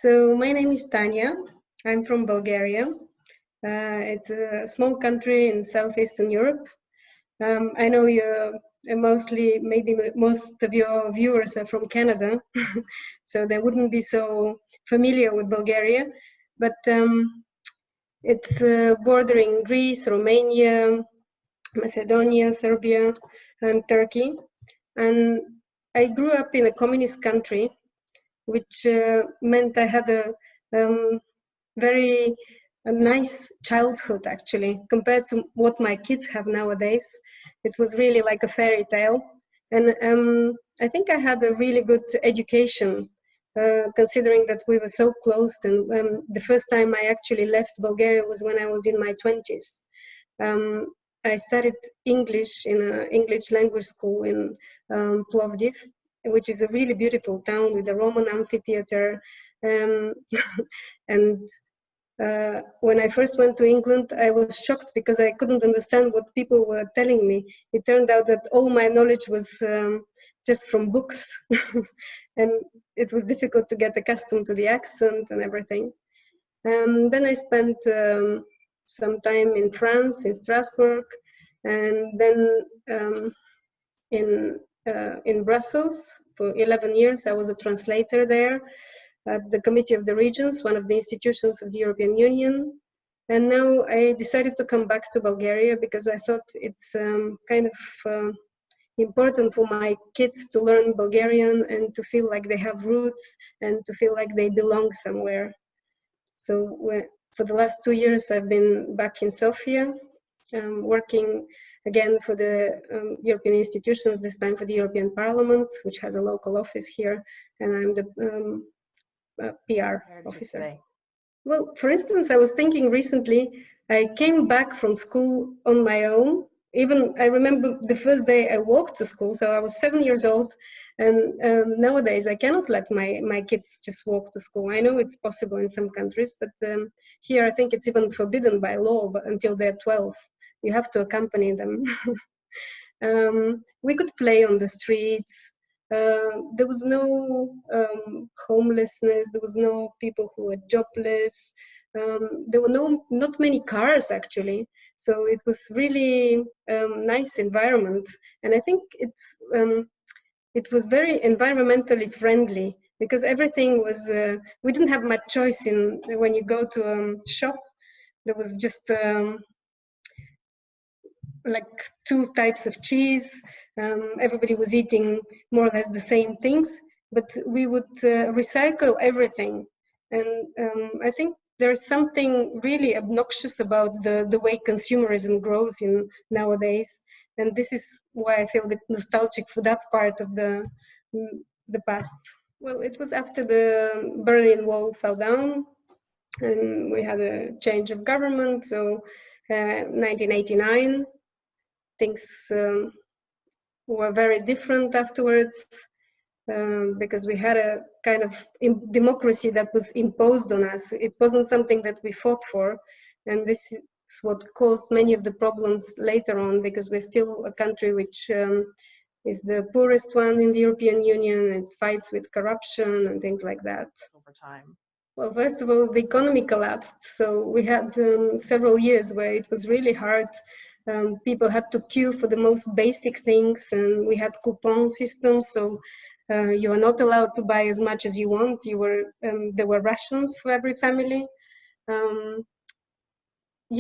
So my name is Tanya. I'm from Bulgaria. It's a small country in Southeastern Europe. I know maybe most of your viewers are from Canada, so they wouldn't be so familiar with Bulgaria. But it's bordering Greece, Romania, Macedonia, Serbia, and Turkey. And I grew up in a communist country, which meant I had a very nice childhood, actually, compared to what my kids have nowadays. It was really like a fairy tale. And I think I had a really good education, considering that we were so close. And the first time I actually left Bulgaria was when I was in my 20s. I studied English in an English language school in Plovdiv, which is a really beautiful town with a Roman amphitheater. And when I first went to England, I was shocked because I couldn't understand what people were telling me. It turned out that all my knowledge was just from books, and it was difficult to get accustomed to the accent and everything. Then I spent some time in France, in Strasbourg, and then in Brussels for 11 years. I was a translator there at the Committee of the Regions, one of the institutions of the European Union. And now I decided to come back to Bulgaria because I thought it's kind of important for my kids to learn Bulgarian and to feel like they have roots and to feel like they belong somewhere. So for the last 2 years, I've been back in Sofia, working again for the European institutions, this time for the European Parliament, which has a local office here, and I'm the PR officer. Today? Well, for instance, I was thinking recently, I came back from school on my own. Even I remember the first day I walked to school, so I was 7 years old, and nowadays I cannot let my kids just walk to school. I know it's possible in some countries, but here I think it's even forbidden by law, but until they're 12. You have to accompany them. We could play on the streets. There was no homelessness. There was no people who were jobless. There were not many cars, actually. So it was really nice environment. And I think it was very environmentally friendly because everything was, we didn't have much choice in when you go to a shop. There was just like 2 types of cheese. Everybody was eating more or less the same things, but we would recycle everything. And I think there's something really obnoxious about the way consumerism grows in nowadays. And this is why I feel a bit nostalgic for that part of the past. Well, it was after the Berlin Wall fell down and we had a change of government. So 1989, things were very different afterwards because we had a kind of democracy that was imposed on us. It wasn't something that we fought for, and this is what caused many of the problems later on, because we're still a country which is the poorest one in the European Union and fights with corruption and things like that. Over time. Well, first of all, the economy collapsed. So we had several years where it was really hard. People had to queue for the most basic things, and we had coupon systems. So you are not allowed to buy as much as you want. There were rations for every family.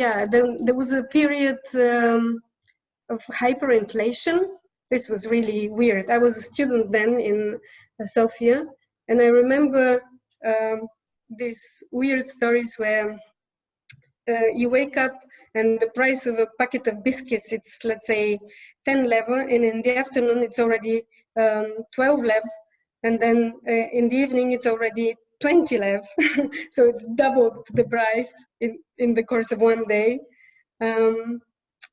Yeah, there was a period of hyperinflation. This was really weird. I was a student then in Sofia, and I remember these weird stories where you wake up and the price of a packet of biscuits, it's, let's say, 10 lev, and in the afternoon it's already 12 lev, and then in the evening it's already 20 lev. So it's doubled the price in the course of one day.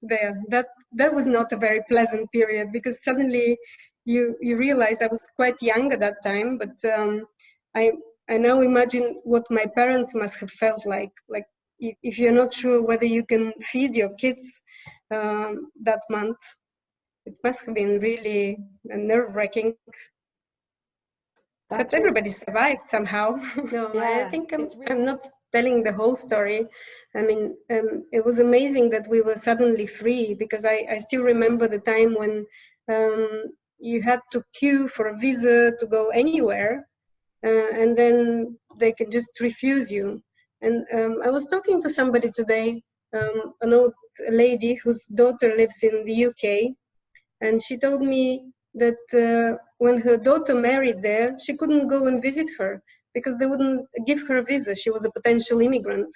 That was not a very pleasant period, because suddenly you realize, I was quite young at that time, but I now imagine what my parents must have felt like if you're not sure whether you can feed your kids that month. It must have been really nerve-wracking. But everybody survived somehow. No, Yeah, I think I'm not telling the whole story. I mean, it was amazing that we were suddenly free, because I still remember the time when you had to queue for a visa to go anywhere, and then they could just refuse you. And I was talking to somebody today, an old lady whose daughter lives in the UK, and she told me that when her daughter married there, she couldn't go and visit her because they wouldn't give her a visa. She was a potential immigrant.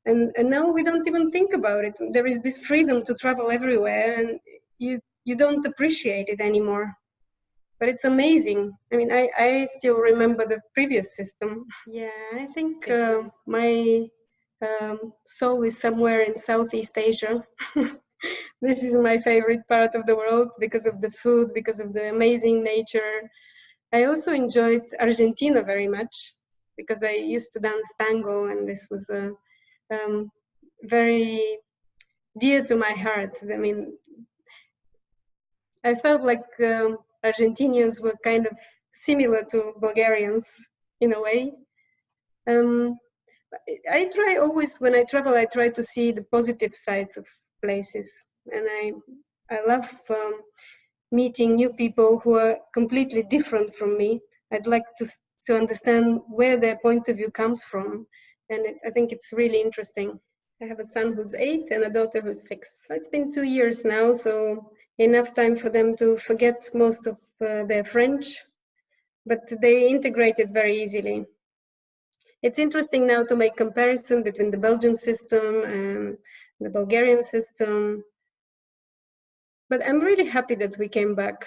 And now we don't even think about it. There is this freedom to travel everywhere, and you don't appreciate it anymore. But it's amazing. I mean, I still remember the previous system. Yeah, I think my soul is somewhere in Southeast Asia. This is my favorite part of the world because of the food, because of the amazing nature. I also enjoyed Argentina very much because I used to dance tango, and this was very dear to my heart. I mean, I felt like Argentinians were kind of similar to Bulgarians in a way. I try always, when I travel, I try to see the positive sides of places, and I love meeting new people who are completely different from me. I'd like to understand where their point of view comes from, and I think it's really interesting. I have a son who's 8 and a daughter who's 6. It's been 2 years now, so enough time for them to forget most of their French, but they integrate it very easily. It's interesting now to make comparison between the Belgian system and the Bulgarian system, but I'm really happy that we came back.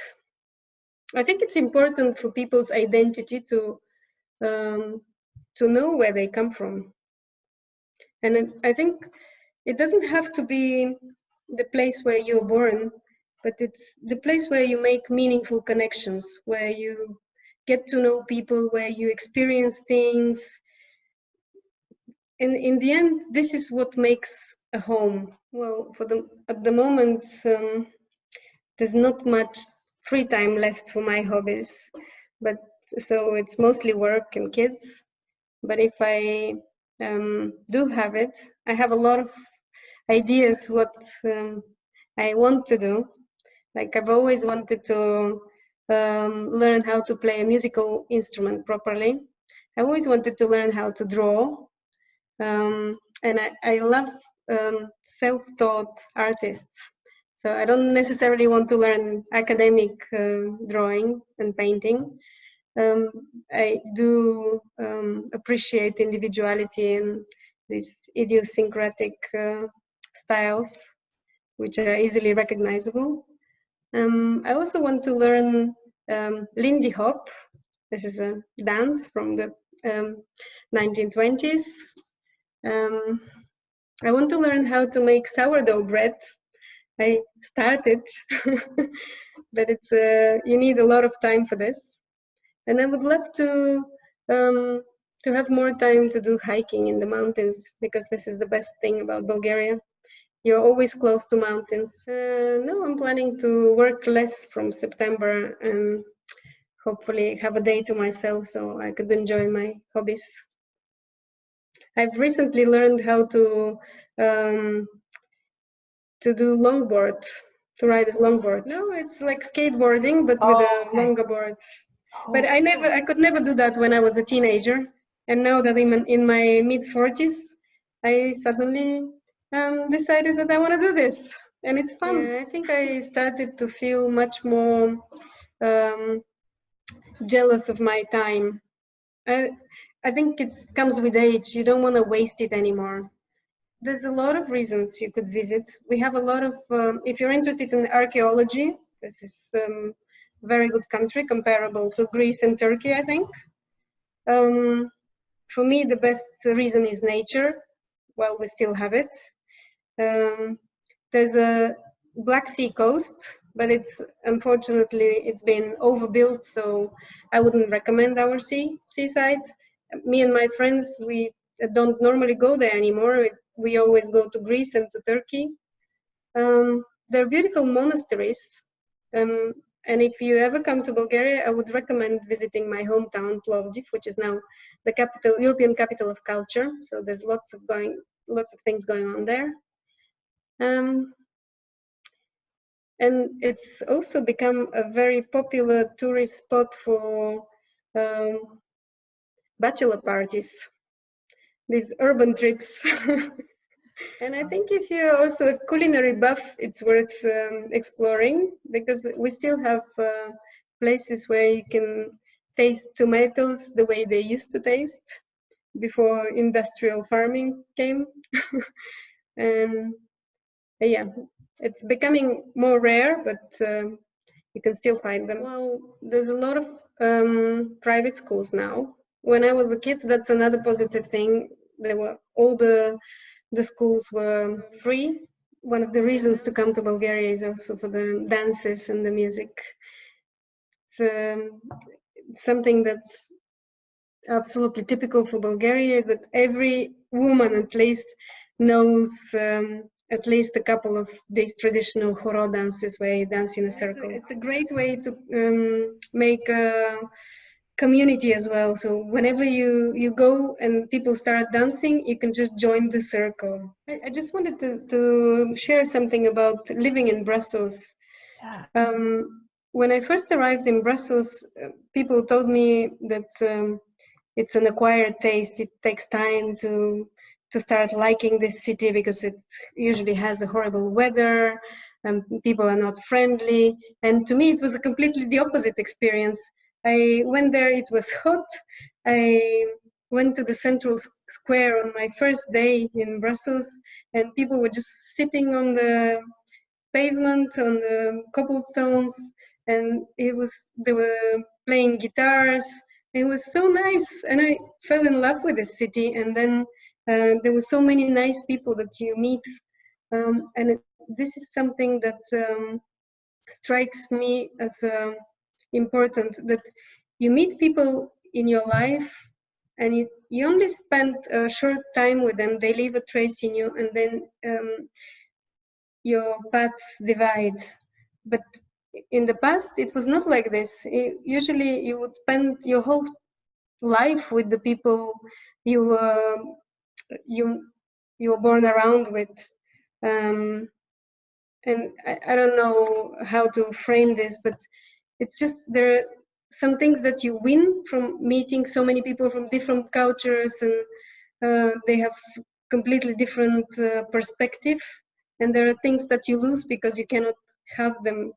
I think it's important for people's identity to know where they come from. And I think it doesn't have to be the place where you're born, but it's the place where you make meaningful connections, where you get to know people, where you experience things. And in the end, this is what makes a home. Well, at the moment, there's not much free time left for my hobbies, but so it's mostly work and kids. But if I do have it, I have a lot of ideas what I want to do. Like I've always wanted to learn how to play a musical instrument properly. I always wanted to learn how to draw. And I love self-taught artists. So I don't necessarily want to learn academic drawing and painting. I do appreciate individuality and these idiosyncratic styles, which are easily recognizable. I also want to learn Lindy Hop. This is a dance from the 1920s. I want to learn how to make sourdough bread. I started, but it's you need a lot of time for this. And I would love to have more time to do hiking in the mountains, because this is the best thing about Bulgaria. You're always close to mountains. No, I'm planning to work less from September and hopefully have a day to myself so I could enjoy my hobbies. I've recently learned how to do longboard, to ride a longboard. No, it's like skateboarding, but with a longer board. But I could never do that when I was a teenager. And now that I'm in my mid-40s, I suddenly decided that I want to do this. And it's fun. Yeah, I think I started to feel much more jealous of my time. I think it comes with age. You don't want to waste it anymore. There's a lot of reasons you could visit. We have a lot of, if you're interested in archaeology, this is a very good country, comparable to Greece and Turkey, I think. For me, the best reason is nature. Well, we still have it. There's a Black Sea coast, but unfortunately it's been overbuilt, so I wouldn't recommend our seaside. Me and my friends, we don't normally go there anymore. We always go to Greece and to Turkey. There are beautiful monasteries. And if you ever come to Bulgaria, I would recommend visiting my hometown, Plovdiv, which is now the capital, European capital of culture. So there's lots of things going on there. And it's also become a very popular tourist spot for bachelor parties, these urban trips. And I think if you're also a culinary buff, it's worth exploring, because we still have places where you can taste tomatoes the way they used to taste before industrial farming came. And yeah, it's becoming more rare, but you can still find them. Well, there's a lot of private schools now. When I was a kid, that's another positive thing. There were all the schools were free. One of the reasons to come to Bulgaria is also for the dances and the music. It's something that's absolutely typical for Bulgaria, that every woman at least knows at least a couple of these traditional horo dances where you dance in a circle. It's a great way to make a community as well. So whenever you go and people start dancing, you can just join the circle. I just wanted to share something about living in Brussels. Yeah. When I first arrived in Brussels, people told me that it's an acquired taste. It takes time to start liking this city, because it usually has a horrible weather and people are not friendly. And to me, it was a completely the opposite experience. I went there, it was hot. I went to the central square on my first day in Brussels, and people were just sitting on the pavement, on the cobblestones, and they were playing guitars. It was so nice, and I fell in love with this city. And then there were so many nice people that you meet, and this is something that strikes me as important, that you meet people in your life, and you only spend a short time with them. They leave a trace in you, and then your paths divide. But in the past, it was not like this. Usually, you would spend your whole life with the people you were born around with. And I don't know how to frame this, but it's just there are some things that you win from meeting so many people from different cultures, and they have completely different perspective. And there are things that you lose because you cannot have them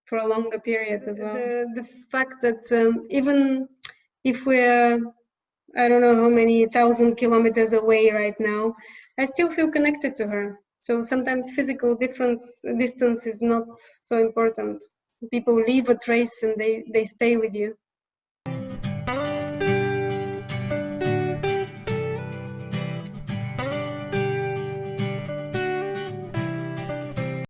for a longer period as well. The fact that even if we're, I don't know how many 1,000 kilometers away right now, I still feel connected to her. So sometimes physical distance is not so important. People leave a trace and they stay with you.